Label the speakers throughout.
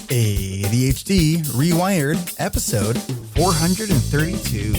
Speaker 1: ADHD reWired, episode 432.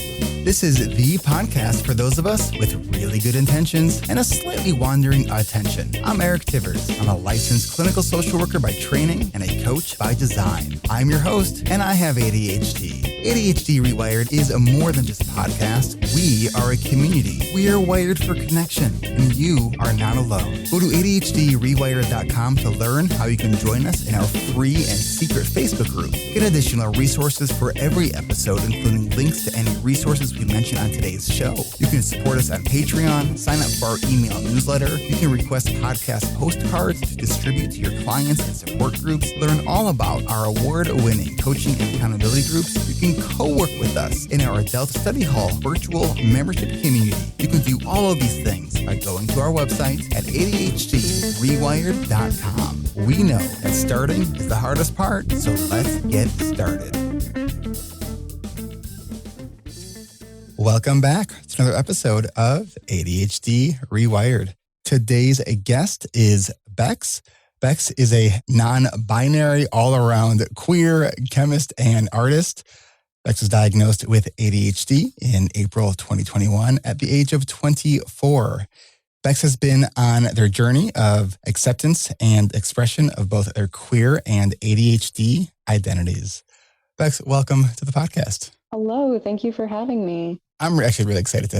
Speaker 1: This is the podcast for those of us with really good intentions and a slightly wandering attention. I'm Eric Tivers. I'm a licensed clinical social worker by training and a coach by design. I'm your host, and I have ADHD. ADHD reWired is more than just a podcast. We are a community. We are wired for connection, and you are not alone. Go to adhddiversified.ca to learn how you can join us in our free and secret Facebook group. Get additional resources for every episode, including links to any resources we mention on today's show. You can support us on Patreon, sign up for our email newsletter. You can request podcast postcards to distribute to your clients and support groups. Learn all about our award-winning coaching and accountability groups. You can co-work with us in our Adult Study Hall virtual membership community. You can do all of these things by going to our website at adhddiversified.ca. We know that starting is the hardest part, so let's get started. Welcome back to another episode of ADHD reWired. Today's guest is Bex. Bex is a non-binary, all-around queer chemist and artist. Bex was diagnosed with ADHD in April 2021 at the age of 24. Bex has been on their journey of acceptance and expression of both their queer and ADHD identities. Bex, welcome to the podcast.
Speaker 2: Hello, thank you for having me.
Speaker 1: I'm actually really excited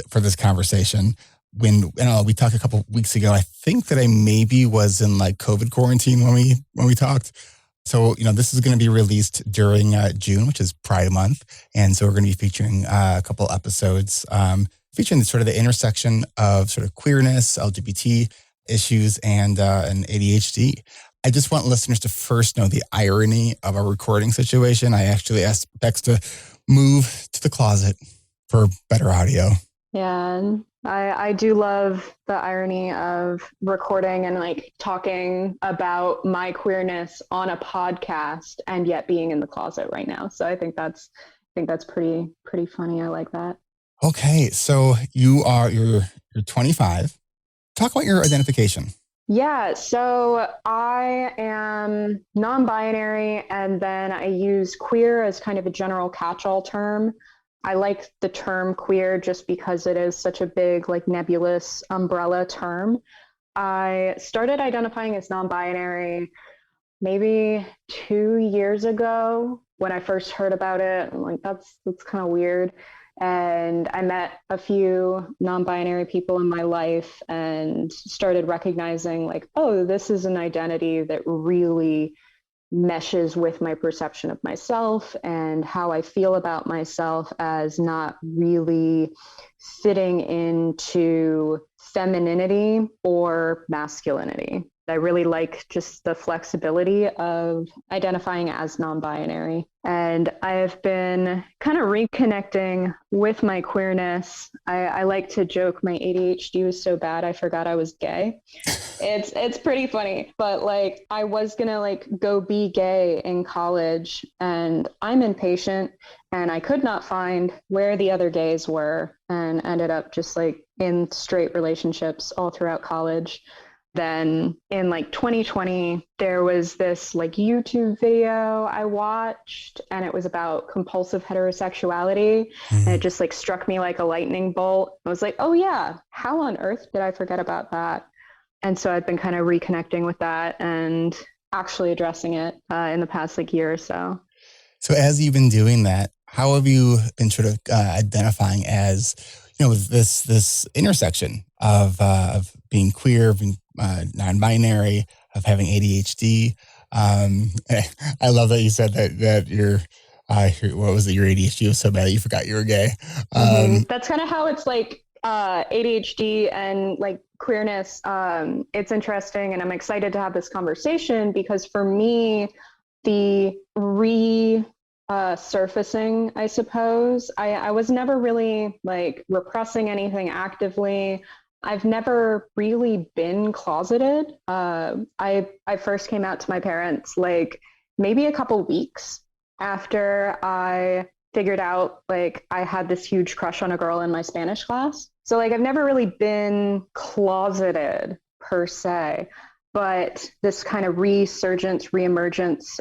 Speaker 1: for this conversation. When we talked a couple weeks ago, I think that I maybe was in like COVID quarantine when we talked. So, this is going to be released during June, which is Pride Month. And so we're going to be featuring a couple episodes featuring sort of the intersection of sort of queerness, LGBT issues, and ADHD. I just want listeners to first know the irony of our recording situation. I actually asked Bex to move to the closet for better audio.
Speaker 2: Yeah, and I do love the irony of recording and like talking about my queerness on a podcast and yet being in the closet right now. So I think that's pretty funny. I like that.
Speaker 1: Okay, so you're 25. Talk about your identification.
Speaker 2: Yeah, so I am non-binary, and then I use queer as kind of a general catch-all term. I like the term queer just because it is such a big, like, nebulous umbrella term. I started identifying as non-binary maybe 2 years ago when I first heard about it. I'm like, that's kind of weird. And I met a few non-binary people in my life and started recognizing like, oh, this is an identity that really meshes with my perception of myself and how I feel about myself as not really fitting into femininity or masculinity. I really like just the flexibility of identifying as non-binary. And I've been kind of reconnecting with my queerness. I like to joke my ADHD was so bad I forgot I was gay. It's pretty funny, but like I was gonna like go be gay in college, and I'm impatient and I could not find where the other gays were, and ended up just like in straight relationships all throughout college. Then in like 2020, there was this like YouTube video I watched, and it was about compulsive heterosexuality. And it just like struck me like a lightning bolt. I was like, oh yeah, how on earth did I forget about that? And so I've been kind of reconnecting with that and actually addressing it in the past like year or so.
Speaker 1: So as you've been doing that, how have you been sort of identifying as, this intersection of being queer, of being non-binary, of having ADHD? I love that you said that your ADHD was so bad that you forgot you were gay.
Speaker 2: That's kind of how it's like ADHD and like queerness. It's interesting, and I'm excited to have this conversation because for me, the surfacing, I suppose, I was never really like repressing anything actively. I've never really been closeted. I first came out to my parents like maybe a couple weeks after I figured out like I had this huge crush on a girl in my Spanish class. So like I've never really been closeted per se. But this kind of resurgence, reemergence,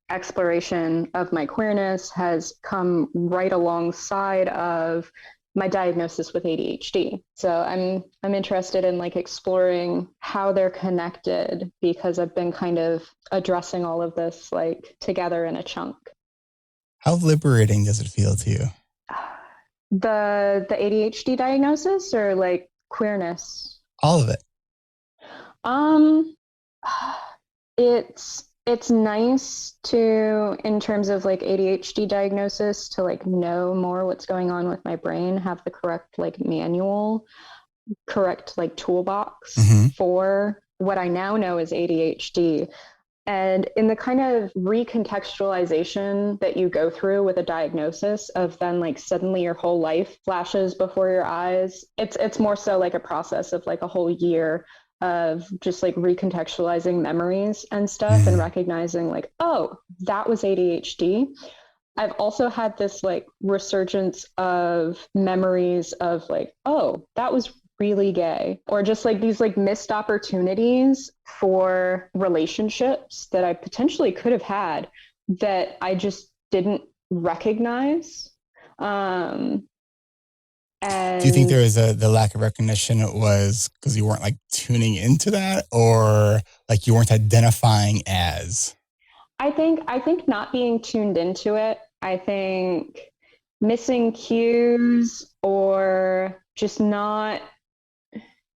Speaker 2: exploration of my queerness has come right alongside of my diagnosis with ADHD. So I'm interested in like exploring how they're connected, because I've been kind of addressing all of this like together in a chunk.
Speaker 1: How liberating does it feel to you?
Speaker 2: The ADHD diagnosis or like queerness?
Speaker 1: All of it.
Speaker 2: Um it's nice to, in terms of like ADHD diagnosis, to like know more what's going on with my brain, have the correct like manual, correct like toolbox for what I now know is ADHD. And in the kind of recontextualization that you go through with a diagnosis of then like suddenly your whole life flashes before your eyes, it's more so like a process of like a whole year of just like recontextualizing memories and stuff and recognizing like, oh, that was ADHD. I've also had this like resurgence of memories of like, oh, that was really gay, or just like these like missed opportunities for relationships that I potentially could have had that I just didn't recognize. And
Speaker 1: do you think there was the lack of recognition was because you weren't like tuning into that, or like you weren't identifying as?
Speaker 2: I think not being tuned into it. I think missing cues or just not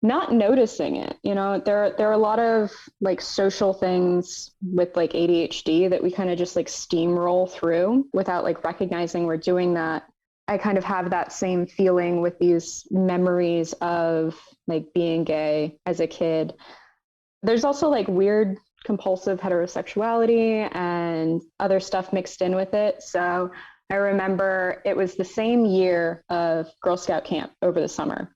Speaker 2: noticing it. You know, there are a lot of like social things with like ADHD that we kind of just like steamroll through without like recognizing we're doing that. I kind of have that same feeling with these memories of like being gay as a kid. There's also like weird compulsive heterosexuality and other stuff mixed in with it. So I remember it was the same year of Girl Scout camp over the summer.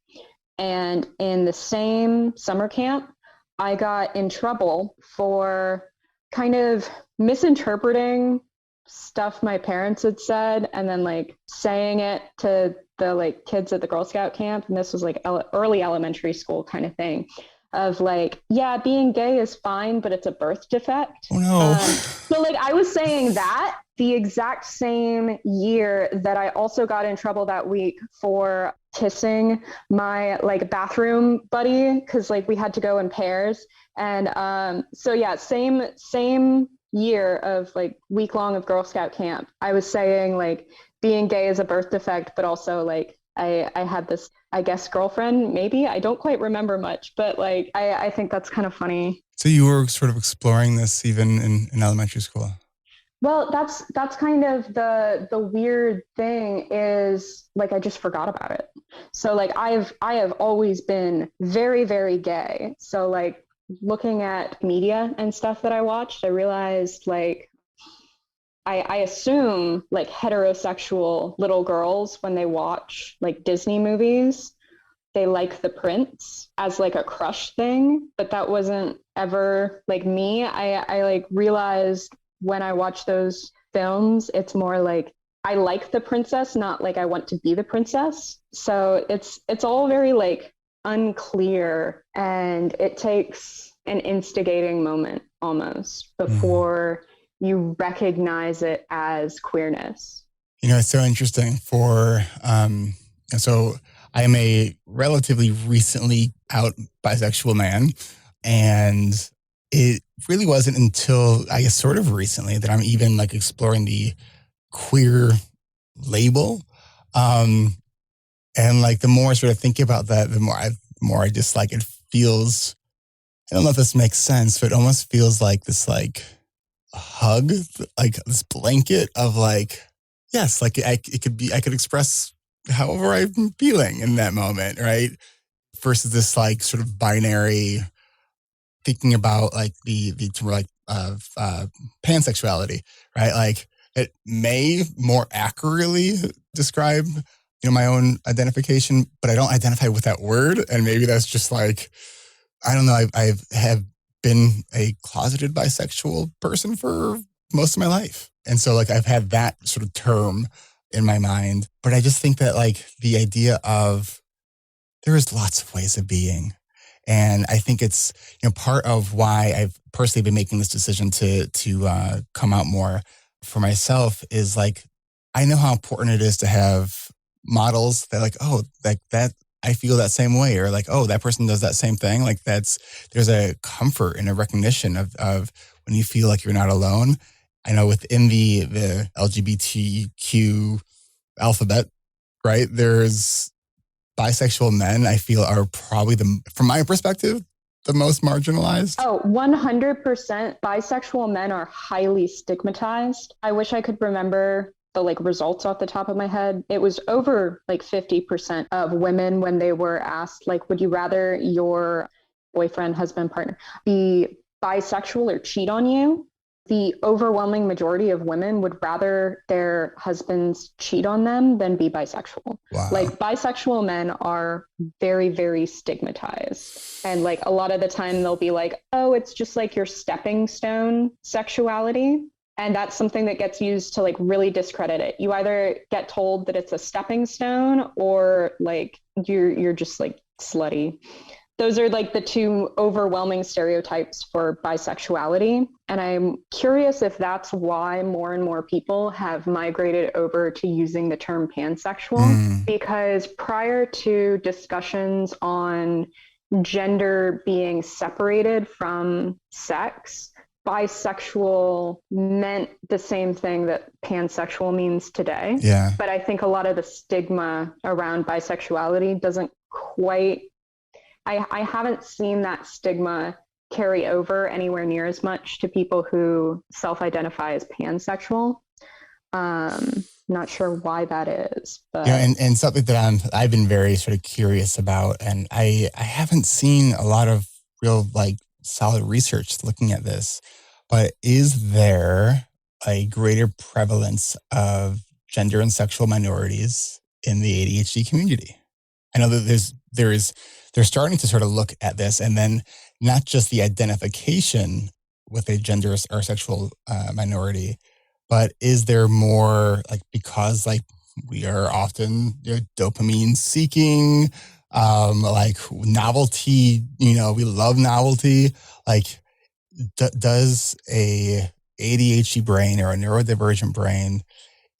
Speaker 2: And in the same summer camp, I got in trouble for kind of misinterpreting stuff my parents had said and then like saying it to the like kids at the Girl Scout camp. And this was like early elementary school kind of thing of like, yeah, being gay is fine, but it's a birth defect.
Speaker 1: Oh no.
Speaker 2: So like I was saying that the exact same year that I also got in trouble that week for kissing my like bathroom buddy, because like we had to go in pairs. And so yeah, same year of like week long of Girl Scout camp, I was saying like being gay is a birth defect, but also like I had this, I guess, girlfriend, maybe. I don't quite remember much, but like I think that's kind of funny.
Speaker 1: So you were sort of exploring this even in elementary school?
Speaker 2: Well, that's kind of the weird thing is like I just forgot about it. So like I have always been very, very gay. So like looking at media and stuff that I watched, I realized like I assume like heterosexual little girls, when they watch like Disney movies, they like the prince as like a crush thing, but that wasn't ever like me. I like realized when I watch those films, it's more like I like the princess, not like I want to be the princess. So it's all very like unclear, and it takes an instigating moment almost before you recognize it as queerness.
Speaker 1: You know, it's so interesting so I am a relatively recently out bisexual man, and it really wasn't until I guess sort of recently that I'm even like exploring the queer label. And like the more I sort of think about that, the more I just like it feels, I don't know if this makes sense, but it almost feels like this like hug, like this blanket of like, yes, like I could express however I'm feeling in that moment, right? Versus this like sort of binary thinking about like the term like pansexuality, right? Like it may more accurately describe, you know, my own identification, but I don't identify with that word. And maybe that's just like, I don't know. I have been a closeted bisexual person for most of my life. And so like I've had that sort of term in my mind, but I just think that like the idea of there is lots of ways of being. And I think it's, part of why I've personally been making this decision to come out more for myself is like, I know how important it is to have models that like, oh, like that, I feel that same way, or like, oh, that person does that same thing. Like there's a comfort and a recognition of when you feel like you're not alone. I know within the LGBTQ alphabet, right? There's bisexual men, I feel, are probably from my perspective, the most marginalized.
Speaker 2: Oh, 100% bisexual men are highly stigmatized. I wish I could remember the results off the top of my head. It was over 50% of women when they were asked, would you rather your boyfriend, husband, partner be bisexual or cheat on you? The overwhelming majority of women would rather their husbands cheat on them than be bisexual.
Speaker 1: Wow.
Speaker 2: Bisexual men are very, very stigmatized. And a lot of the time they'll be like, oh, it's just your stepping stone sexuality. And that's something that gets used to really discredit it. You either get told that it's a stepping stone or you're just slutty. Those are the two overwhelming stereotypes for bisexuality. And I'm curious if that's why more and more people have migrated over to using the term pansexual, because prior to discussions on gender being separated from sex, bisexual meant the same thing that pansexual means today.
Speaker 1: Yeah.
Speaker 2: But I think a lot of the stigma around bisexuality doesn't quite, I haven't seen that stigma carry over anywhere near as much to people who self-identify as pansexual. Not sure why that is, but
Speaker 1: and something that I've been very sort of curious about, and I haven't seen a lot of real solid research looking at this, but is there a greater prevalence of gender and sexual minorities in the ADHD community? I know that they're starting to sort of look at this, and then not just the identification with a gender or sexual minority, but is there more because we are often dopamine seeking, novelty, we love novelty. Does a ADHD brain or a neurodivergent brain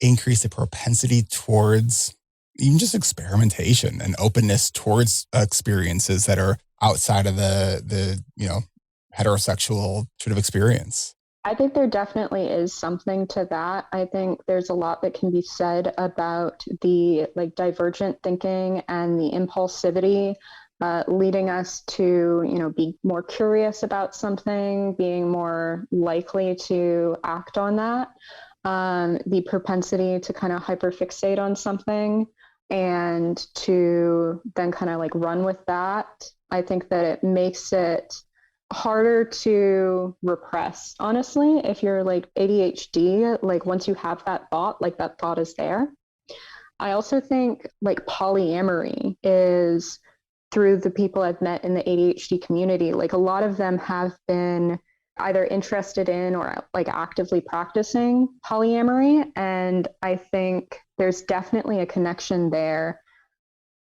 Speaker 1: increase the propensity towards even just experimentation and openness towards experiences that are outside of the heterosexual sort of experience?
Speaker 2: I think there definitely is something to that. I think there's a lot that can be said about the divergent thinking and the impulsivity leading us to, be more curious about something, being more likely to act on that. The propensity to kind of hyperfixate on something and to then kind of run with that. I think that it makes it harder to repress, honestly. If you're ADHD, once you have that thought is there. I also think polyamory is, through the people I've met in the ADHD community, a lot of them have been either interested in or actively practicing polyamory. And I think there's definitely a connection there.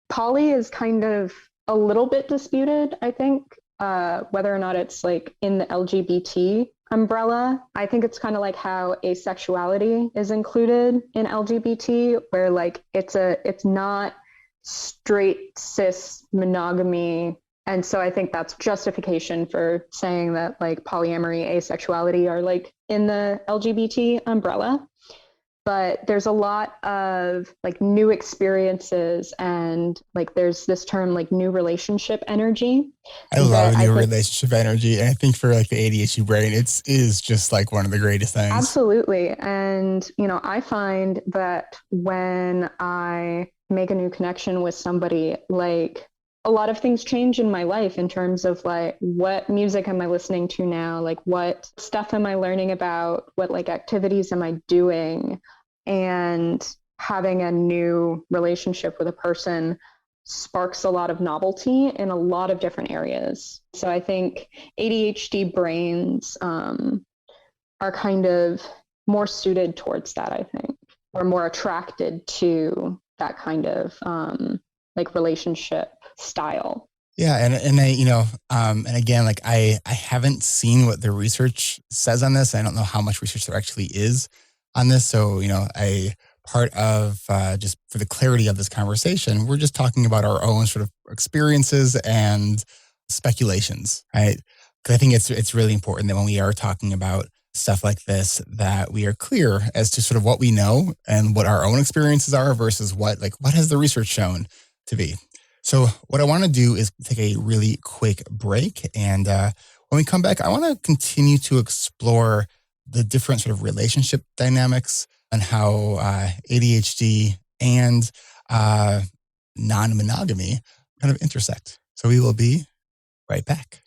Speaker 2: Poly is kind of a little bit disputed, I think, whether or not it's in the LGBT umbrella. I think it's kind of how asexuality is included in LGBT, where it's not straight cis monogamy. And so I think that's justification for saying that polyamory, asexuality are in the LGBT umbrella. But there's a lot of new experiences, and there's this term new relationship energy.
Speaker 1: I love new relationship energy. And I think for the ADHD brain, it is just one of the greatest things.
Speaker 2: Absolutely. And, I find that when I make a new connection with somebody, a lot of things change in my life in terms of what music am I listening to now? What stuff am I learning about? What activities am I doing? And having a new relationship with a person sparks a lot of novelty in a lot of different areas. So I think ADHD brains are kind of more suited towards that, I think, or more attracted to that kind of relationship style.
Speaker 1: Yeah, and I, and again, like I haven't seen what the research says on this. I don't know how much research there actually is on this. So, I part of just for the clarity of this conversation, we're just talking about our own sort of experiences and speculations, right? Because I think it's really important that when we are talking about stuff like this, that we are clear as to sort of what we know and what our own experiences are versus what has the research shown to be. So what I want to do is take a really quick break. And when we come back, I want to continue to explore the different sort of relationship dynamics and how ADHD and non-monogamy kind of intersect. So we will be right back.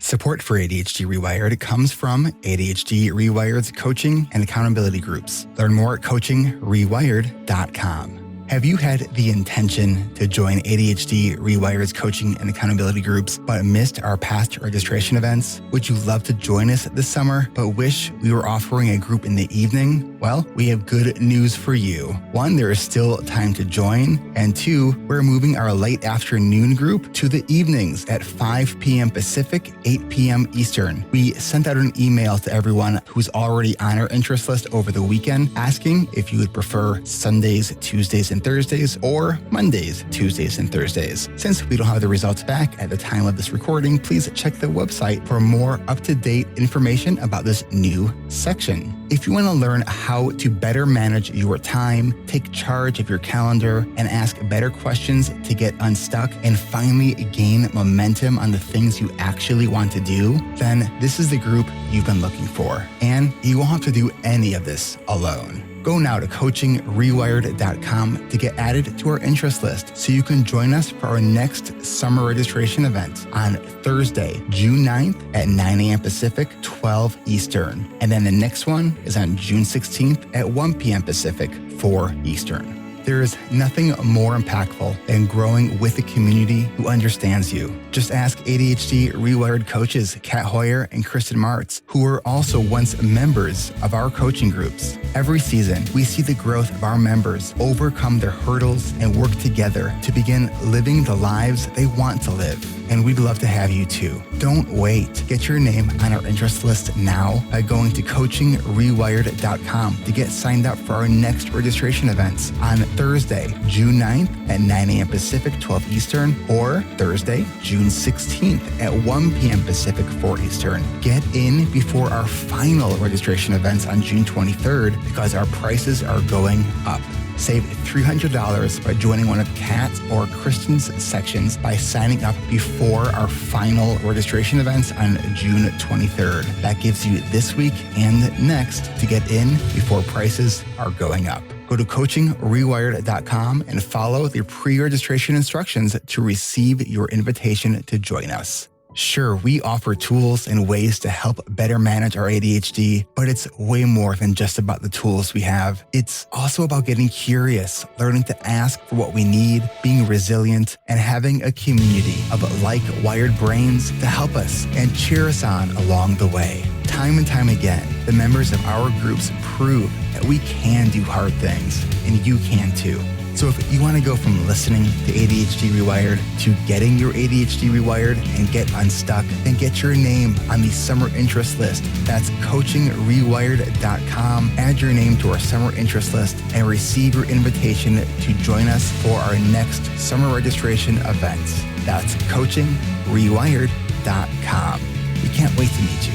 Speaker 1: Support for ADHD Rewired comes from ADHD Rewired's coaching and accountability groups. Learn more at coachingrewired.com. Have you had the intention to join ADHD Rewired's coaching and accountability groups, but missed our past registration events? Would you love to join us this summer, but wish we were offering a group in the evening? Well, we have good news for you. 1, there is still time to join. And 2, we're moving our late afternoon group to the evenings at 5 p.m. Pacific, 8 p.m. Eastern. We sent out an email to everyone who's already on our interest list over the weekend, asking if you would prefer Sundays, Tuesdays, and Thursdays, or Mondays, Tuesdays, and Thursdays. Since we don't have the results back at the time of this recording, please check the website for more up-to-date information about this new section. If you want to learn how to better manage your time, take charge of your calendar, and ask better questions to get unstuck and finally gain momentum on the things you actually want to do, then this is the group you've been looking for. And you won't have to do any of this alone. Go now to coachingrewired.com to get added to our interest list so you can join us for our next summer registration event on Thursday, June 9th at 9 a.m. Pacific, 12 Eastern. And then the next one is on June 16th at 1 p.m. Pacific, 4 Eastern. There is nothing more impactful than growing with a community who understands you. Just ask ADHD Rewired coaches Kat Hoyer and Kristen Martz, who were also once members of our coaching groups. Every season, we see the growth of our members overcome their hurdles and work together to begin living the lives they want to live. And we'd love to have you too. Don't wait. Get your name on our interest list now by going to coachingrewired.com to get signed up for our next registration events on Thursday, June 9th at 9 a.m. Pacific, 12 Eastern, or Thursday, June 16th at 1 p.m. Pacific, 4 Eastern. Get in before our final registration events on June 23rd because our prices are going up. Save $300 by joining one of Kat's or Kristen's sections by signing up before our final registration events on June 23rd. That gives you this week and next to get in before prices are going up. Go to coachingrewired.com and follow the pre-registration instructions to receive your invitation to join us. Sure, we offer tools and ways to help better manage our ADHD, but it's way more than just about the tools we have. It's also about getting curious, learning to ask for what we need, being resilient, and having a community of like-wired brains to help us and cheer us on along the way. Time and time again, the members of our groups prove that we can do hard things, and you can too. So if you want to go from listening to ADHD Rewired to getting your ADHD Rewired and get unstuck, then get your name on the summer interest list. That's coachingrewired.com. Add your name to our summer interest list and receive your invitation to join us for our next summer registration events. That's coachingrewired.com. We can't wait to meet you.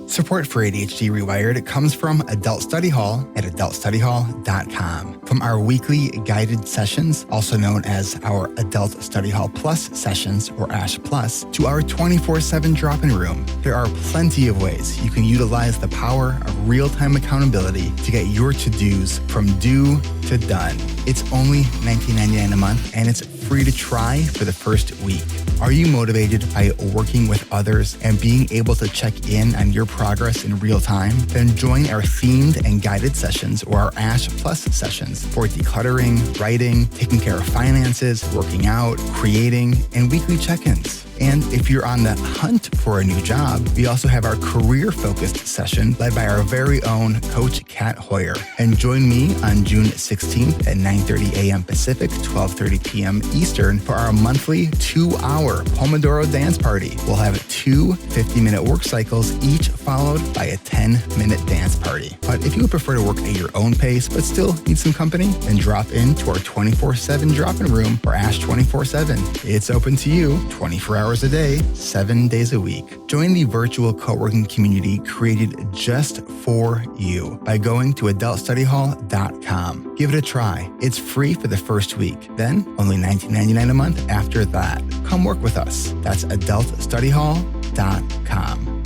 Speaker 1: Support for ADHD Rewired comes from Adult Study Hall at adultstudyhall.com. From our weekly guided sessions, also known as our Adult Study Hall Plus sessions or ASH Plus, to our 24/7 drop-in room, there are plenty of ways you can utilize the power of real-time accountability to get your to-dos from do to done. It's only $19.99 a month and it's free to try for the first week. Are you motivated by working with others and being able to check in on your progress in real time? Then join our themed and guided sessions or our ASH Plus sessions for decluttering, writing, taking care of finances, working out, creating, and weekly check-ins. And if you're on the hunt for a new job, we also have our career-focused session led by our very own Coach Kat Hoyer. And join me on June 16th at 9:30 a.m. Pacific, 12:30 p.m. Eastern for our monthly 2-hour Pomodoro dance party. We'll have 2 50-minute work cycles, each followed by a 10-minute dance party. But if you would prefer to work at your own pace but still need some company, then drop into our 24/7 drop-in room or Ash 24/7. It's open to you 24 hours a day, 7 days a week. Join the virtual co-working community created just for you by going to adultstudyhall.com. Give it a try. It's free for the first week, then only $19.99 a month after that. Come work with us. That's adultstudyhall.com.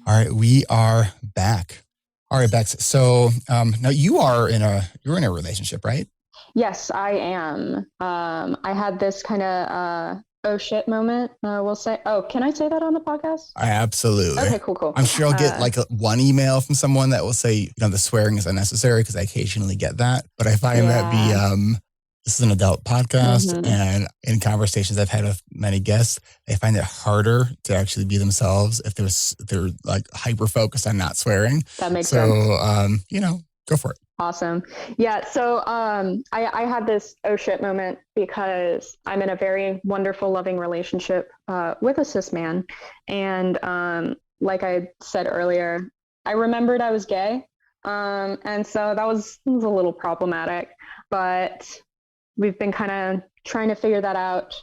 Speaker 1: All right, we are back. All right, Bex. So now you're in a relationship, right?
Speaker 2: Yes, I am. I had this kind of oh shit moment. We'll say. Oh, can I say that on the podcast?
Speaker 1: Absolutely.
Speaker 2: Okay, cool.
Speaker 1: I'm sure I'll get like one email from someone that will say, the swearing is unnecessary, because I occasionally get that. But I find that this is an adult podcast, and in conversations I've had with many guests, they find it harder to actually be themselves if they're like hyper focused on not swearing.
Speaker 2: That makes sense.
Speaker 1: So, go for it.
Speaker 2: Awesome. Yeah. So I had this oh shit moment because I'm in a very wonderful, loving relationship with a cis man. And like I said earlier, I remembered I was gay. And so that was a little problematic, but we've been kind of trying to figure that out.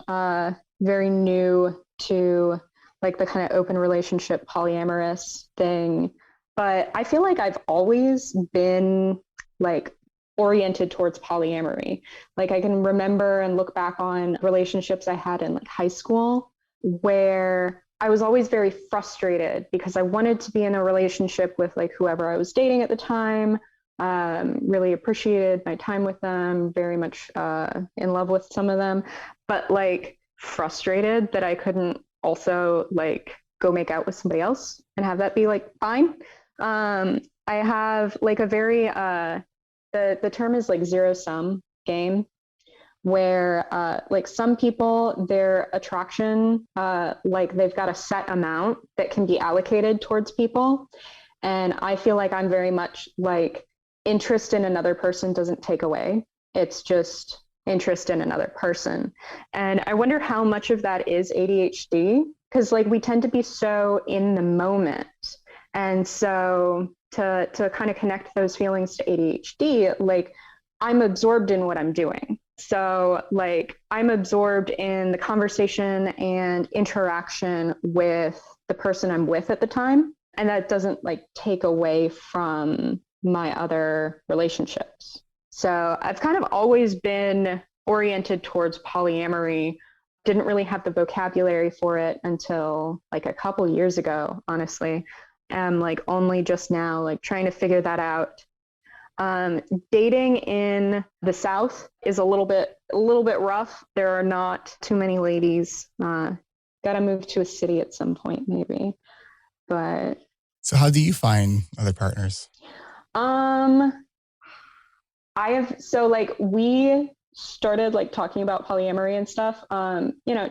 Speaker 2: Very new to like the kind of open relationship polyamorous thing. But I feel like I've always been like oriented towards polyamory. Like I can remember and look back on relationships I had in like high school where I was always very frustrated because I wanted to be in a relationship with like whoever I was dating at the time. Really appreciated my time with them, very much in love with some of them, but like frustrated that I couldn't also like go make out with somebody else and have that be like fine. I have like a very the term is like zero sum game, where like some people, their attraction, like they've got a set amount that can be allocated towards people, and I feel like I'm very much like interest in another person doesn't take away. It's just interest in another person. And I wonder how much of that is ADHD, because like we tend to be so in the moment. And so to kind of connect those feelings to ADHD, like I'm absorbed in what I'm doing. So like I'm absorbed in the conversation and interaction with the person I'm with at the time. And that doesn't like take away from my other relationships. So I've kind of always been oriented towards polyamory. Didn't really have the vocabulary for it until like a couple years ago, honestly. I'm like only just now like trying to figure that out. Dating in the South is a little bit rough. There are not too many ladies. Gotta move to a city at some point maybe. But
Speaker 1: so how do you find other partners?
Speaker 2: We started like talking about polyamory and stuff,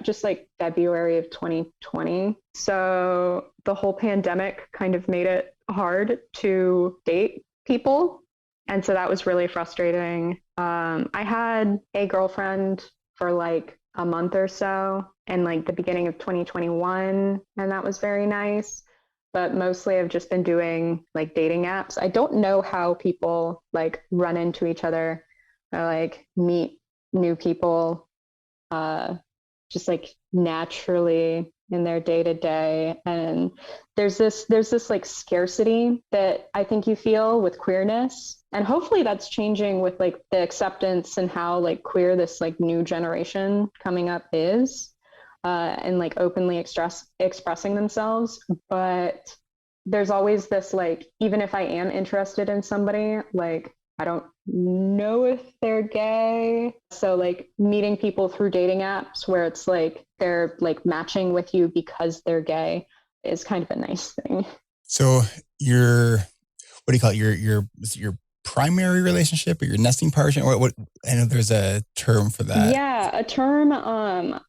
Speaker 2: just like February of 2020. So the whole pandemic kind of made it hard to date people. And so that was really frustrating. I had a girlfriend for like a month or so in like the beginning of 2021, and that was very nice. But mostly I've just been doing like dating apps. I don't know how people like run into each other or like meet new people just like naturally in their day to day. And there's this like scarcity that I think you feel with queerness. And hopefully that's changing with like the acceptance and how like queer this like new generation coming up is. And like openly expressing themselves. But there's always this like, even if I am interested in somebody, like I don't know if they're gay. So like meeting people through dating apps where it's like they're like matching with you because they're gay is kind of a nice thing.
Speaker 1: So what do you call it? Your primary relationship or your nesting partner? What I know there's a term for that.
Speaker 2: Yeah, a term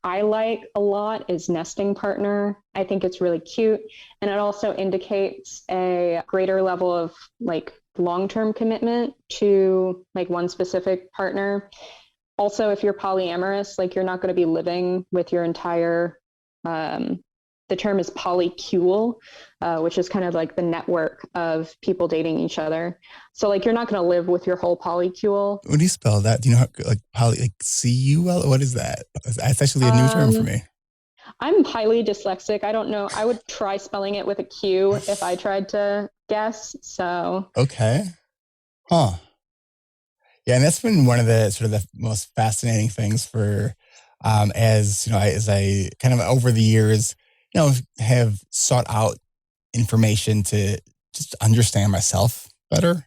Speaker 2: I like a lot is nesting partner. I think it's really cute. And it also indicates a greater level of like long-term commitment to like one specific partner. Also, if you're polyamorous, like you're not going to be living with your entire, the term is polycule, which is kind of like the network of people dating each other. So like you're not going to live with your whole polycule.
Speaker 1: What do you spell that? Do you know how, like poly, like C-U-L? What is that? That's actually a new term for me.
Speaker 2: I'm highly dyslexic. I don't know. I would try spelling it with a Q if I tried to guess. So
Speaker 1: okay. Huh. Yeah, and that's been one of the sort of the most fascinating things for, as you know, as I kind of over the years, you know, have sought out information to just understand myself better,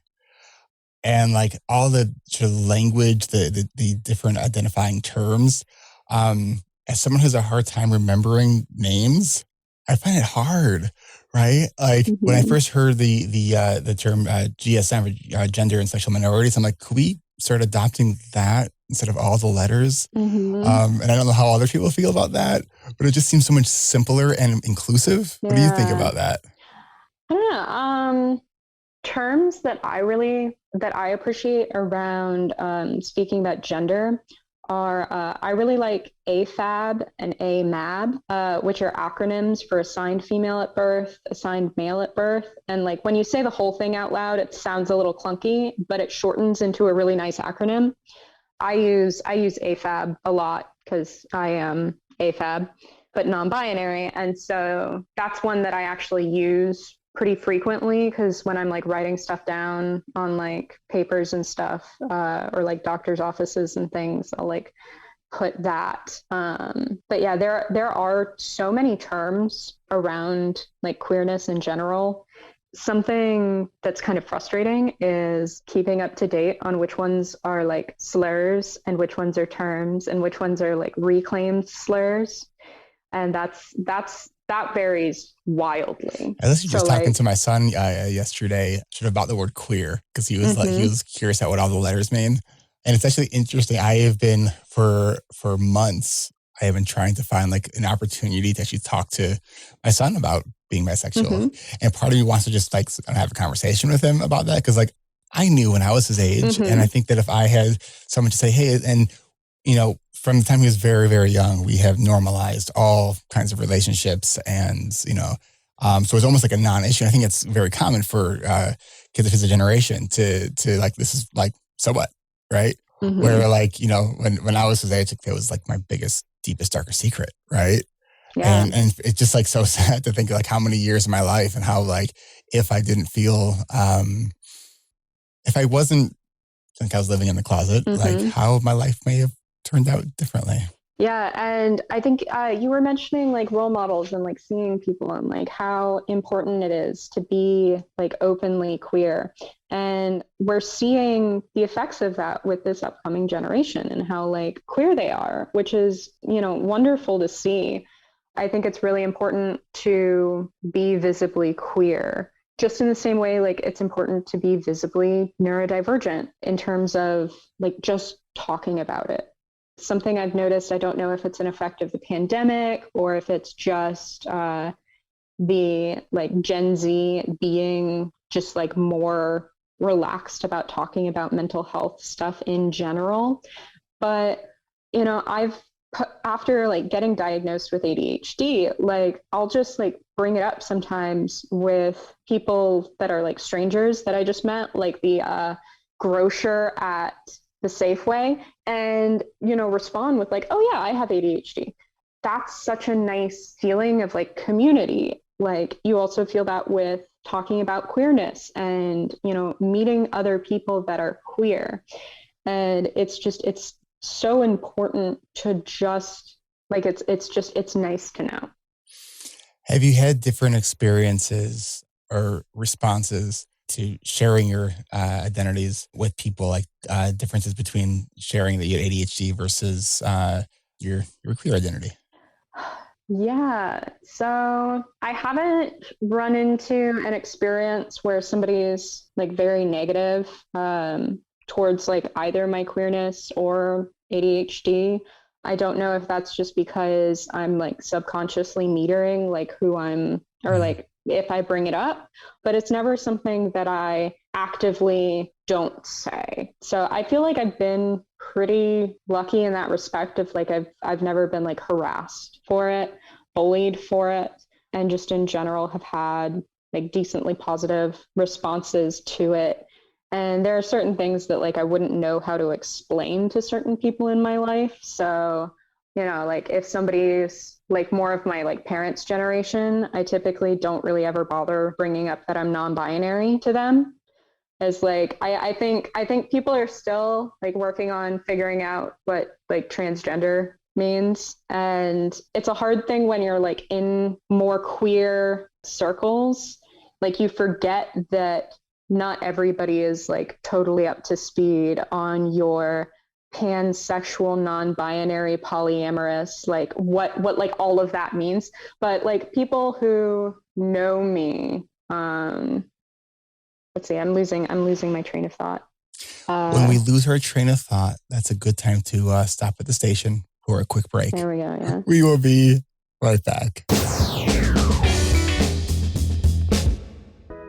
Speaker 1: and like all the sort of language, the different identifying terms. As someone who has a hard time remembering names, I find it hard, right? Like when I first heard the term GSM, gender and sexual minorities, I'm like, could we start adopting that instead of all the letters? And I don't know how other people feel about that, but it just seems so much simpler and inclusive.
Speaker 2: Yeah.
Speaker 1: What do you think about that?
Speaker 2: I don't know. Terms that I appreciate around speaking about gender are I really like AFAB and AMAB, which are acronyms for assigned female at birth, assigned male at birth. And like when you say the whole thing out loud, it sounds a little clunky, but it shortens into a really nice acronym. I use AFAB a lot because I am AFAB, but non-binary. And so that's one that I actually use pretty frequently, because when I'm like writing stuff down on like papers and stuff, or like doctor's offices and things, I'll like put that. But yeah, there are so many terms around like queerness in general. Something that's kind of frustrating is keeping up to date on which ones are like slurs and which ones are terms and which ones are like reclaimed slurs. And that varies wildly.
Speaker 1: I was just talking to my son yesterday sort of about the word queer, because he was like, he was curious at what all the letters mean. And it's actually interesting. I have been for months, I have been trying to find like an opportunity to actually talk to my son about being bisexual. And part of me wants to just like have a conversation with him about that. Cause like I knew when I was his age, and I think that if I had someone to say, hey, and you know, from the time he was very, very young, we have normalized all kinds of relationships, and you know, so it's almost like a non-issue. I think it's very common for kids of his generation to like, this is like, so what, right? Where like, you know, when I was his age, it was like my biggest, deepest, darkest secret, right? Yeah. And it's just like so sad to think like how many years of my life, and how like if I didn't feel, if I wasn't, like I was living in the closet, like how my life may have turned out differently.
Speaker 2: Yeah. And I think you were mentioning like role models and like seeing people and like how important it is to be like openly queer. And we're seeing the effects of that with this upcoming generation and how like queer they are, which is, you know, wonderful to see. I think it's really important to be visibly queer, just in the same way, like it's important to be visibly neurodivergent in terms of like just talking about it. Something I've noticed, I don't know if it's an effect of the pandemic or if it's just the like Gen Z being just like more relaxed about talking about mental health stuff in general. But, you know, after like getting diagnosed with ADHD, like I'll just like bring it up sometimes with people that are like strangers that I just met, like the grocer at the Safeway, and, you know, respond with like, oh yeah, I have ADHD. That's such a nice feeling of like community. Like you also feel that with talking about queerness and, you know, meeting other people that are queer. And it's so important to just like, it's nice to know.
Speaker 1: Have you had different experiences or responses to sharing your identities with people, like differences between sharing that you had ADHD versus your queer identity?
Speaker 2: Yeah. So I haven't run into an experience where somebody is like very negative towards like either my queerness or ADHD. I don't know if that's just because I'm like subconsciously metering like who I'm or like if I bring it up, but it's never something that I actively don't say. So I feel like I've been pretty lucky in that respect of like I've never been like harassed for it, bullied for it, and just in general have had like decently positive responses to it. And there are certain things that like I wouldn't know how to explain to certain people in my life. So, like if somebody's like more of my like parents' generation, I typically don't really ever bother bringing up that I'm non-binary to them. As like I think people are still like working on figuring out what like transgender means, and it's a hard thing when you're like in more queer circles. Like you forget that not everybody is like totally up to speed on your pansexual, non-binary, polyamorous, like what like all of that means. But like people who know me, let's see, I'm losing my train of thought.
Speaker 1: When we lose our train of thought, that's a good time to stop at the station for a quick break.
Speaker 2: There we go. Yeah.
Speaker 1: We will be right back.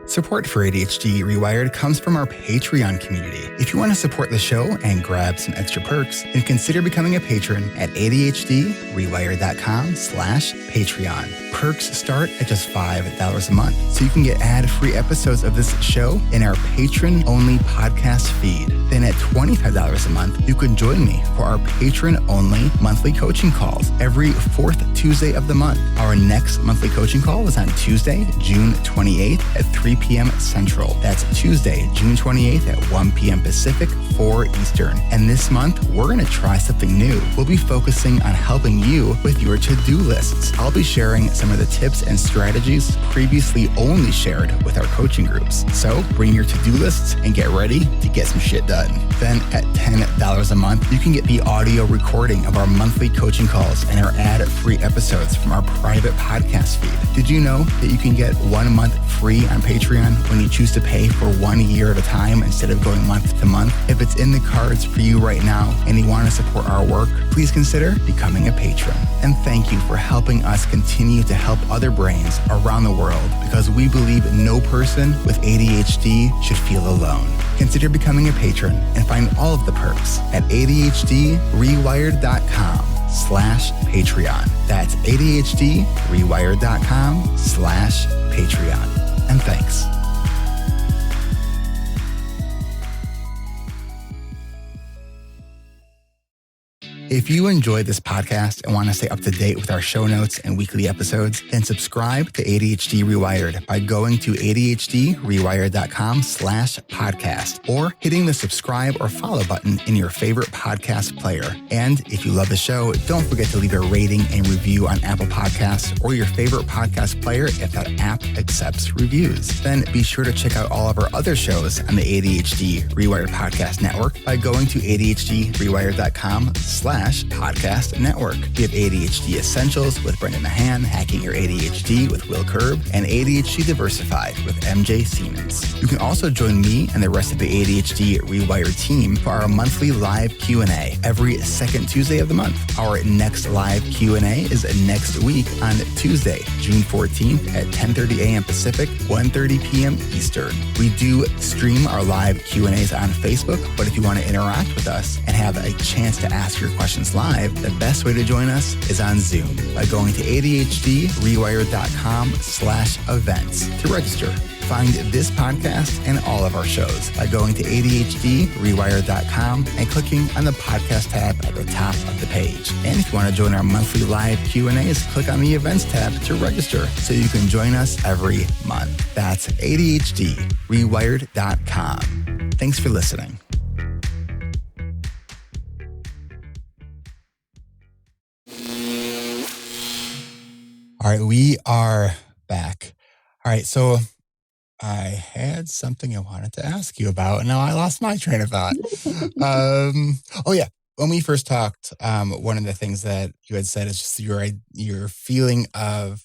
Speaker 1: Support for ADHD Rewired comes from our Patreon community. If you want to support the show and grab some extra perks, then consider becoming a patron at adhddiversified.ca/Patreon. Perks start at just $5 a month, so you can get ad-free episodes of this show in our patron-only podcast feed. Then at $25 a month, you can join me for our patron-only monthly coaching calls every fourth Tuesday of the month. Our next monthly coaching call is on Tuesday, June 28th at 3 p.m. Central. That's Tuesday, June 28th at 1 p.m. Pacific, 4 Eastern. And this month, we're going to try something new. We'll be focusing on helping you with your to-do lists. I'll be sharing some of the tips and strategies previously only shared with our coaching groups. So bring your to-do lists and get ready to get some shit done. Then at $10 a month, you can get the audio recording of our monthly coaching calls and our ad-free episodes from our private podcast feed. Did you know that you can get 1 month free on Patreon when you choose to pay for 1 year at a time instead of going month to month? If it's in the cards for you right now and you want to support our work, please consider becoming a patron. And thank you for helping us continue to help other brains around the world, because we believe no person with ADHD should feel alone. Consider becoming a patron and find all of the perks at adhdrewired.com/Patreon. That's adhdrewired.com/Patreon. And thanks. If you enjoyed this podcast and want to stay up to date with our show notes and weekly episodes, then subscribe to ADHD Rewired by going to adhdrewired.com/podcast or hitting the subscribe or follow button in your favorite podcast player. And if you love the show, don't forget to leave a rating and review on Apple Podcasts or your favorite podcast player if that app accepts reviews. Then be sure to check out all of our other shows on the ADHD Rewired Podcast Network by going to adhdrewired.com/podcast network. We have ADHD Essentials with Brendan Mahan, Hacking Your ADHD with Will Curb, and ADHD Diversified with MJ Siemens. You can also join me and the rest of the ADHD Rewired team for our monthly live Q&A every second Tuesday of the month. Our next live Q&A is next week on Tuesday, June 14th at 10:30 a.m. Pacific, 1:30 p.m. Eastern. We do stream our live Q&As on Facebook, but if you want to interact with us and have a chance to ask your questions live, the best way to join us is on Zoom by going to adhdrewired.com/events to register. Find this podcast and all of our shows by going to adhdrewired.com and clicking on the podcast tab at the top of the page. And if you want to join our monthly live Q&As, click on the events tab to register so you can join us every month. That's adhdrewired.com. Thanks for listening. All right, we are back. All right, so I had something I wanted to ask you about, and now I lost my train of thought. Oh, yeah. when we first talked, one of the things that you had said is just your feeling of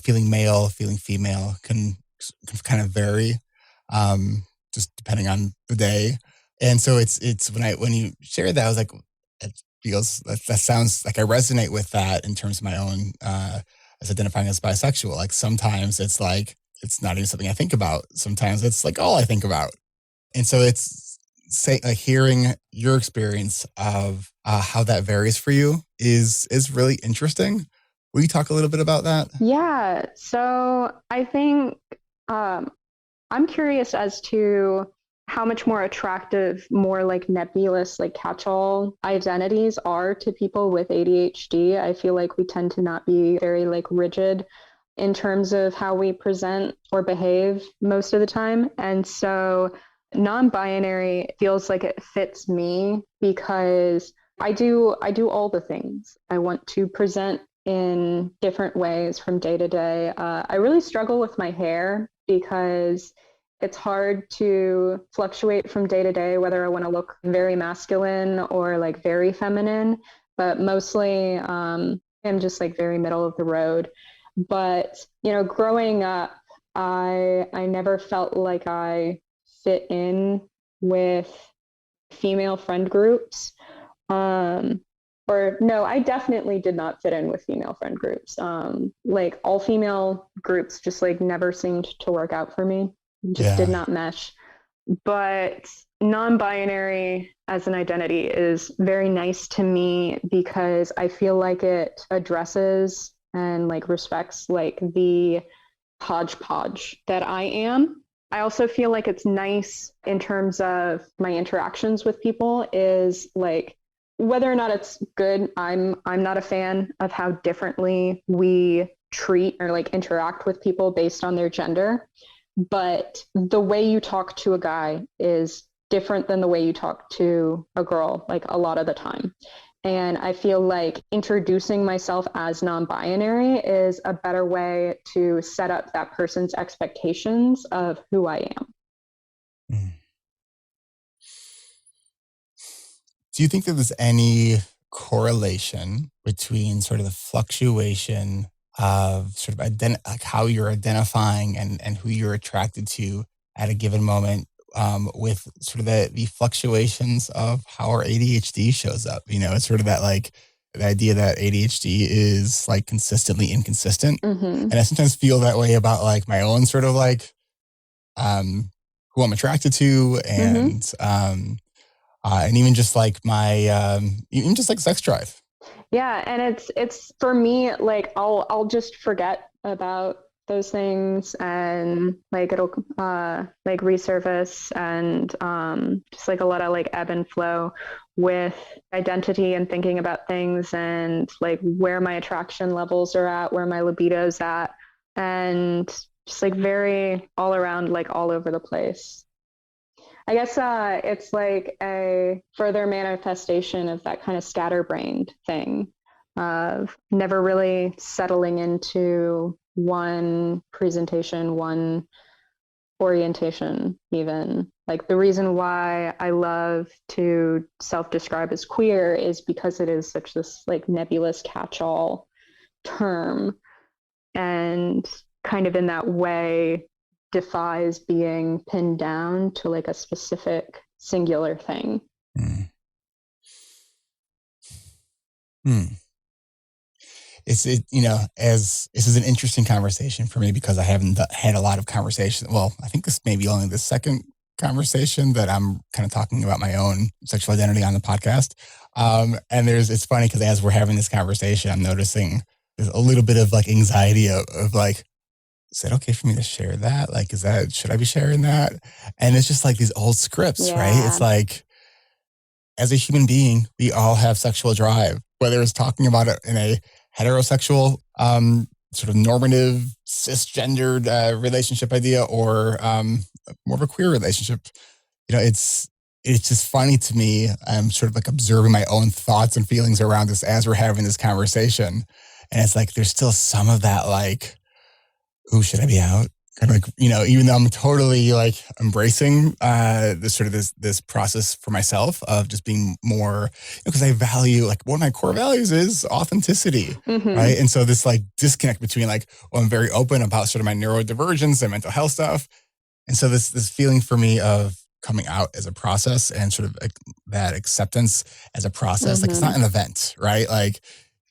Speaker 1: feeling male, feeling female can kind of vary, just depending on the day. And so it's when you shared that, I was like, that sounds like I resonate with that in terms of my own as identifying as bisexual. Like sometimes it's like it's not even something I think about. Sometimes it's like all I think about. And so it's hearing your experience of how that varies for you is really interesting. Will you talk a little bit about that?
Speaker 2: Yeah. So I think I'm curious as to how much more attractive, more like nebulous, like catch-all identities are to people with ADHD. I feel like we tend to not be very like rigid in terms of how we present or behave most of the time. And so non-binary feels like it fits me because I do all the things. I want to present in different ways from day to day. I really struggle with my hair because it's hard to fluctuate from day to day, whether I want to look very masculine or like very feminine, but mostly I'm just like very middle of the road. But, growing up, I never felt like I fit in with female friend groups. Or no, I definitely did not fit in with female friend groups. Like all female groups just like never seemed to work out for me. Just did not mesh. But non-binary as an identity is very nice to me because I feel like it addresses and like respects like the hodgepodge that I am. I also feel like it's nice in terms of my interactions with people is like whether or not it's good, I'm not a fan of how differently we treat or like interact with people based on their gender. But the way you talk to a guy is different than the way you talk to a girl, like a lot of the time. And I feel like introducing myself as non-binary is a better way to set up that person's expectations of who I am.
Speaker 1: Mm. Do you think that there's any correlation between sort of the fluctuation of sort of like how you're identifying and who you're attracted to at a given moment with sort of the fluctuations of how our ADHD shows up? It's sort of that like the idea that ADHD is like consistently inconsistent.
Speaker 2: Mm-hmm.
Speaker 1: And I sometimes feel that way about like my own sort of like who I'm attracted to and and even just like my even just like sex drive.
Speaker 2: Yeah, and it's for me like I'll just forget about those things and like it'll like resurface and just like a lot of like ebb and flow with identity and thinking about things and like where my attraction levels are at, where my libido's at, and just like very all around, like all over the place. I guess it's like a further manifestation of that kind of scatterbrained thing of never really settling into one presentation, one orientation, even. Like the reason why I love to self-describe as queer is because it is such this like nebulous catch-all term and kind of in that way defies being pinned down to like a specific singular thing.
Speaker 1: Mm. As this is an interesting conversation for me because I haven't had a lot of conversation. Well, I think this may be only the second conversation that I'm kind of talking about my own sexual identity on the podcast. And it's funny because as we're having this conversation, I'm noticing there's a little bit of like anxiety of like, is it okay for me to share that? Like, should I be sharing that? And it's just like these old scripts, right? It's like, as a human being, we all have sexual drive, whether it's talking about it in a heterosexual, sort of normative, cisgendered relationship idea or more of a queer relationship. It's just funny to me. I'm sort of like observing my own thoughts and feelings around this as we're having this conversation. And it's like, there's still some of that like, ooh, should I be out? kind of like, even though I'm totally like embracing this sort of this process for myself of just being more, because I value, like, one of my core values is authenticity, right? And so this like disconnect between like, well, I'm very open about sort of my neurodivergence and mental health stuff. And so this feeling for me of coming out as a process and sort of like that acceptance as a process, like it's not an event, right? Like,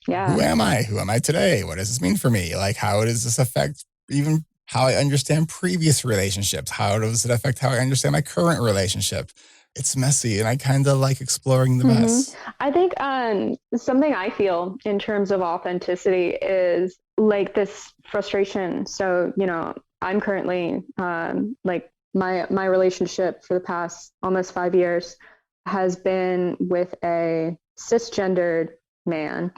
Speaker 1: who
Speaker 2: Yeah.
Speaker 1: am I? Who am I today? What does this mean for me? Like, how does this affect even how I understand previous relationships? How does it affect how I understand my current relationship? It's messy, and I kind of like exploring the mess.
Speaker 2: I think something I feel in terms of authenticity is like this frustration. So, I'm currently like my relationship for the past almost 5 years has been with a cisgendered man.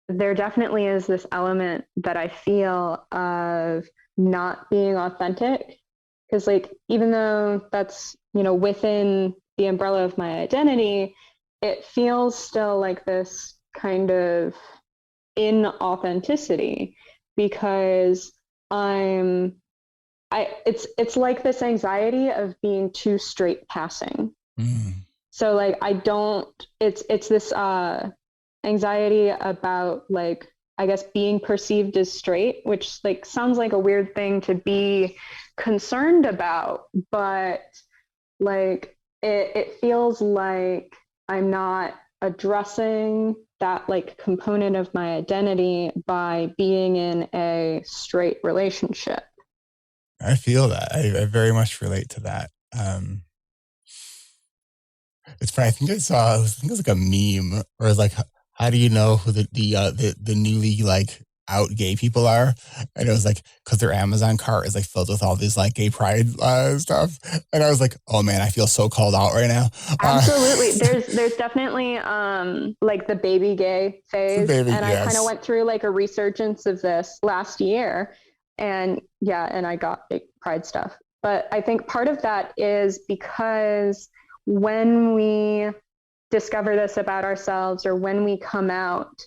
Speaker 2: There definitely is this element that I feel of not being authentic, because like even though that's within the umbrella of my identity, it feels still like this kind of inauthenticity, because it's like this anxiety of being too straight passing. So like I don't it's this anxiety about, like, I guess, being perceived as straight, which like sounds like a weird thing to be concerned about, but like it feels like I'm not addressing that like component of my identity by being in a straight relationship.
Speaker 1: I feel that. I very much relate to that. It's funny. I think I think it was like a meme, or it's like, how do you know who the newly like out gay people are? And it was like, because their Amazon cart is like filled with all these like gay pride stuff. And I was like, oh man, I feel so called out right now.
Speaker 2: Absolutely. There's definitely like the baby gay phase.
Speaker 1: Baby,
Speaker 2: And I kind of
Speaker 1: yes.
Speaker 2: went through like a resurgence of this last year. And yeah, and I got big pride stuff. But I think part of that is because when we discover this about ourselves, or when we come out,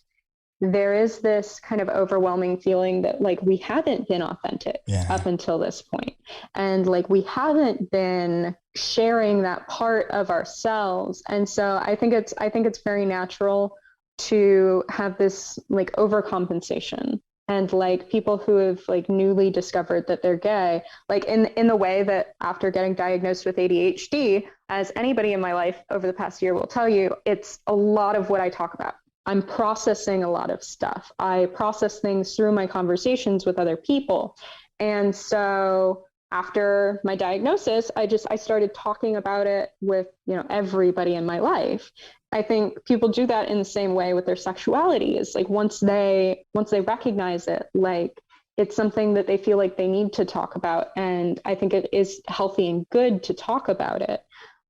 Speaker 2: there is this kind of overwhelming feeling that like we haven't been authentic up until this point, and like we haven't been sharing that part of ourselves. And so I think it's very natural to have this like overcompensation, and like people who have like newly discovered that they're gay, like in the way that after getting diagnosed with ADHD, as anybody in my life over the past year will tell you, it's a lot of what I talk about. I'm processing a lot of stuff. I process things through my conversations with other people. And so after my diagnosis, I started talking about it with, everybody in my life. I think people do that in the same way with their sexuality. Is like once they recognize it, like it's something that they feel like they need to talk about. And I think it is healthy and good to talk about it.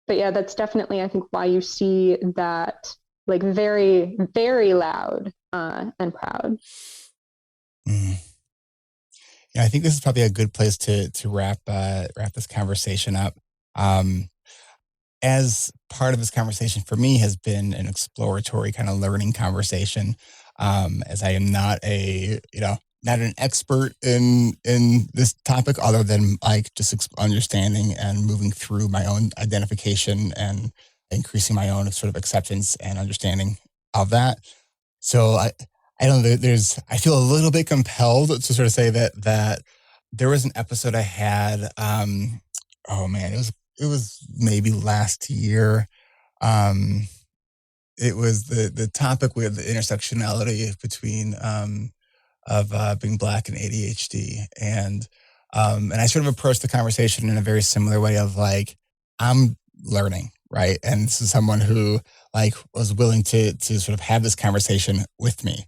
Speaker 2: But yeah, that's definitely, I think, why you see that like very, very loud and proud.
Speaker 1: Yeah, I think this is probably a good place to wrap this conversation up. As part of this conversation for me has been an exploratory kind of learning conversation, as I am not an expert in this topic, other than like just understanding and moving through my own identification and increasing my own sort of acceptance and understanding of that. So I don't know, I feel a little bit compelled to sort of say that there was an episode I had, oh man, it was maybe last year. It was the topic with the intersectionality between of being Black and ADHD. And I sort of approached the conversation in a very similar way of like, I'm learning, right? And this is someone who like was willing to sort of have this conversation with me.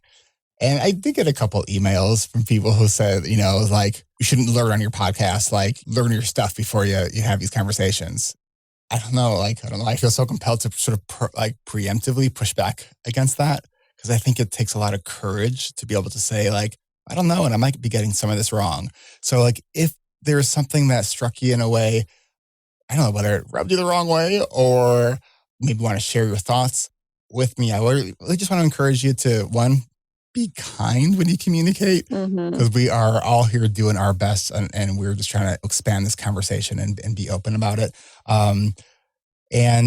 Speaker 1: And I did get a couple emails from people who said, like, you shouldn't learn on your podcast, like learn your stuff before you have these conversations. I don't know. I feel so compelled to sort of preemptively push back against that, because I think it takes a lot of courage to be able to say like, I don't know, and I might be getting some of this wrong. So like, if there's something that struck you in a way, I don't know whether it rubbed you the wrong way or maybe want to share your thoughts with me, I really just want to encourage you to, one, be kind when you communicate, because we are all here doing our best, and we're just trying to expand this conversation and be open about it. And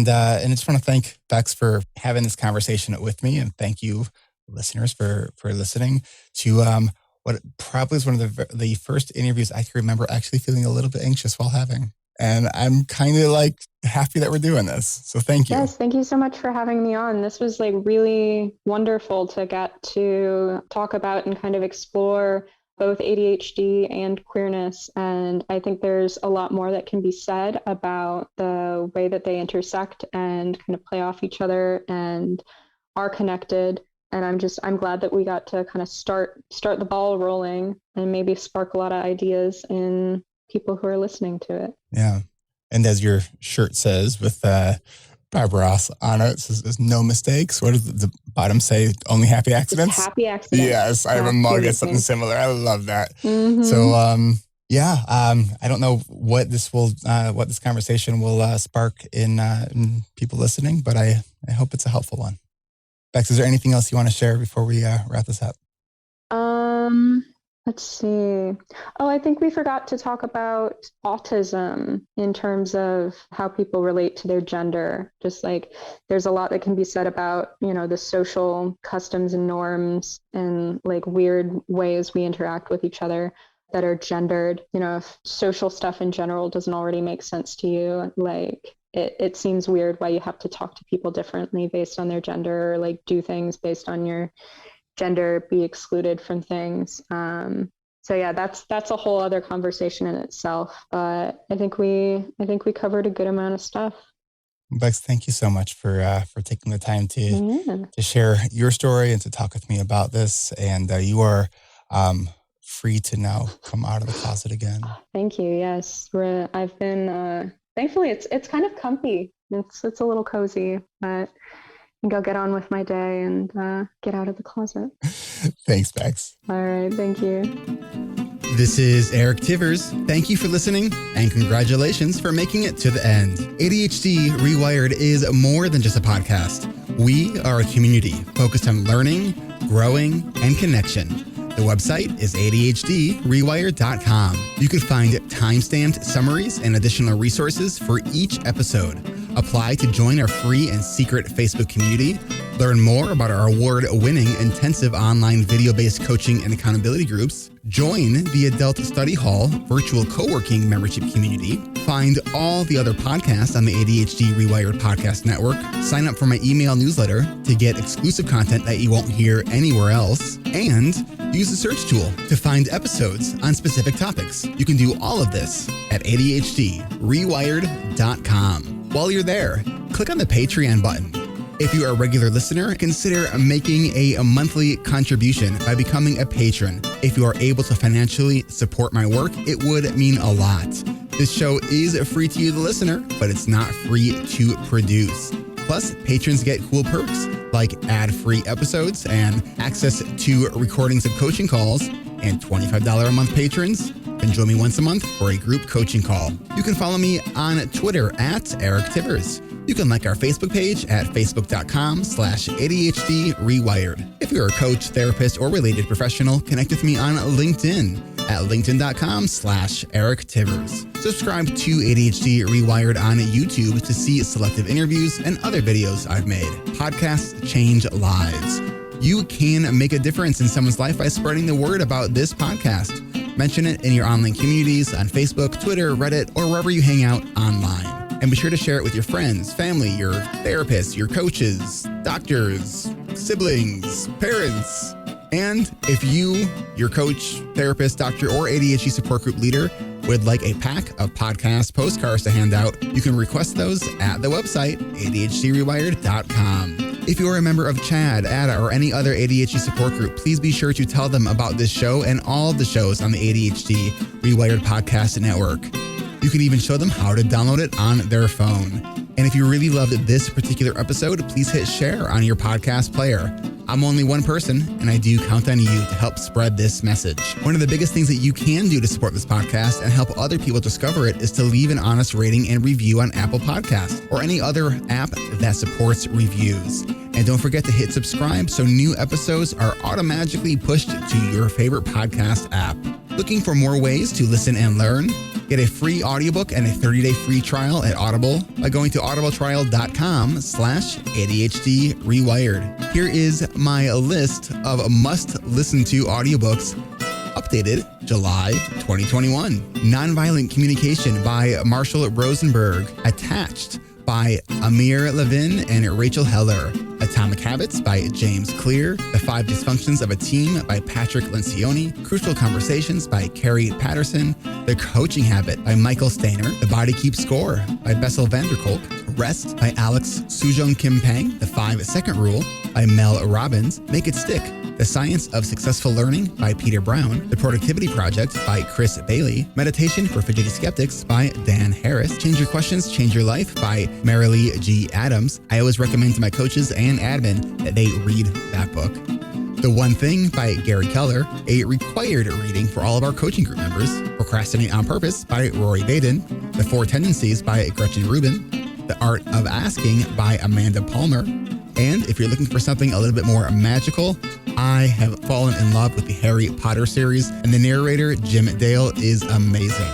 Speaker 1: I just want to thank Bex for having this conversation with me, and thank you, listeners, for listening to what probably is one of the first interviews I can remember actually feeling a little bit anxious while having. And I'm kind of like happy that we're doing this. So thank you.
Speaker 2: Yes, thank you so much for having me on. This was like really wonderful to get to talk about and kind of explore both ADHD and queerness. And I think there's a lot more that can be said about the way that they intersect and kind of play off each other and are connected. And I'm glad that we got to kind of start the ball rolling and maybe spark a lot of ideas in people who are listening to it.
Speaker 1: Yeah. And as your shirt says with Bob Ross on it, says there's no mistakes. What does the bottom say? Only happy accidents?
Speaker 2: Just happy accidents.
Speaker 1: Yes, I have a mug that's something similar. I love that. So I don't know what this conversation will spark in people listening, but I hope it's a helpful one. Bex, is there anything else you want to share before we wrap this up?
Speaker 2: Let's see. Oh, I think we forgot to talk about autism in terms of how people relate to their gender. Just like there's a lot that can be said about, the social customs and norms and like weird ways we interact with each other that are gendered. If social stuff in general doesn't already make sense to you, like it seems weird why you have to talk to people differently based on their gender, or like do things based on your gender, be excluded from things. So yeah, that's a whole other conversation in itself. But I think we covered a good amount of stuff.
Speaker 1: Bex, thank you so much for taking the time to share your story and to talk with me about this. And you are free to now come out of the closet again.
Speaker 2: Thank you. Yes, I've been. Thankfully, it's kind of comfy. It's a little cozy, but I think I'll get on with my day and get out of the closet.
Speaker 1: Thanks, Bex.
Speaker 2: All right. Thank you.
Speaker 1: This is Eric Tivers. Thank you for listening, and congratulations for making it to the end. ADHD reWired is more than just a podcast. We are a community focused on learning, growing, and connection. The website is adhddiversified.ca. You can find time-stamped summaries and additional resources for each episode. Apply to join our free and secret Facebook community. Learn more about our award-winning intensive online video-based coaching and accountability groups. Join the Adult Study Hall virtual co-working membership community. Find all the other podcasts on the ADHD reWired podcast network. Sign up for my email newsletter to get exclusive content that you won't hear anywhere else. And use the search tool to find episodes on specific topics. You can do all of this at adhddiversified.ca. While you're there, click on the Patreon button. If you are a regular listener, consider making a monthly contribution by becoming a patron. If you are able to financially support my work, it would mean a lot. This show is free to you, the listener, but it's not free to produce. Plus, patrons get cool perks like ad-free episodes and access to recordings of coaching calls, and $25 a month patrons can join me once a month for a group coaching call. You can follow me on Twitter at Eric Tivers. You can like our Facebook page at facebook.com/ADHD reWired. If you're a coach, therapist, or related professional, connect with me on LinkedIn at linkedin.com/Eric Tivers. Subscribe to ADHD reWired on YouTube to see selective interviews and other videos I've made. Podcasts change lives. You can make a difference in someone's life by spreading the word about this podcast. Mention it in your online communities on Facebook, Twitter, Reddit, or wherever you hang out online. And be sure to share it with your friends, family, your therapists, your coaches, doctors, siblings, parents. And if you, your coach, therapist, doctor, or ADHD support group leader would like a pack of podcast postcards to hand out, you can request those at the website, adhddiversified.ca. If you are a member of CHAD, ADDA, or any other ADHD support group, please be sure to tell them about this show and all the shows on the ADHD reWired podcast network. You can even show them how to download it on their phone. And if you really loved this particular episode, please hit share on your podcast player. I'm only one person, and I do count on you to help spread this message. One of the biggest things that you can do to support this podcast and help other people discover it is to leave an honest rating and review on Apple Podcasts or any other app that supports reviews. And don't forget to hit subscribe so new episodes are automatically pushed to your favorite podcast app. Looking for more ways to listen and learn? Get a free audiobook and a 30-day free trial at Audible by going to audibletrial.com/ADHD rewired. Here is my list of must-listen-to audiobooks updated July 2021. Nonviolent Communication by Marshall Rosenberg. Attached by Amir Levin and Rachel Heller. Atomic Habits by James Clear. The 5 Dysfunctions of a Team by Patrick Lencioni. Crucial Conversations by Carrie Patterson. The Coaching Habit by Michael Stainer. The Body Keeps Score by Bessel van der Kolk. Rest by Alex Sujong Kim Pang. The 5-Second Rule by Mel Robbins. Make It Stick. The Science of Successful Learning by Peter Brown. The Productivity Project by Chris Bailey. Meditation for Fidgety Skeptics by Dan Harris. Change Your Questions, Change Your Life by Marilee G. Adams. I always recommend to my coaches and admin that they read that book. The One Thing by Gary Keller, a required reading for all of our coaching group members. Procrastinate on Purpose by Rory Baden. The 4 Tendencies by Gretchen Rubin. The Art of Asking by Amanda Palmer. And if you're looking for something a little bit more magical, I have fallen in love with the Harry Potter series, and the narrator, Jim Dale, is amazing.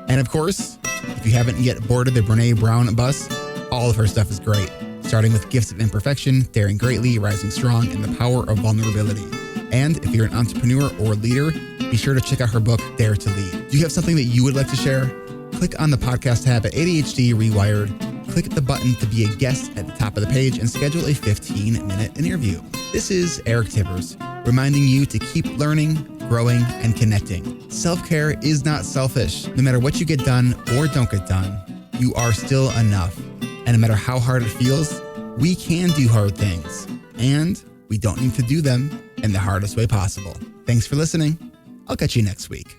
Speaker 1: And of course, if you haven't yet boarded the Brene Brown bus, all of her stuff is great, starting with Gifts of Imperfection, Daring Greatly, Rising Strong, and The Power of Vulnerability. And if you're an entrepreneur or leader, be sure to check out her book, Dare to Lead. Do you have something that you would like to share? Click on the podcast tab at ADHD Rewired. Click the button to be a guest at the top of the page and schedule a 15-minute interview. This is Eric Tivers, reminding you to keep learning, growing, and connecting. Self-care is not selfish. No matter what you get done or don't get done, you are still enough. And no matter how hard it feels, we can do hard things. And we don't need to do them in the hardest way possible. Thanks for listening. I'll catch you next week.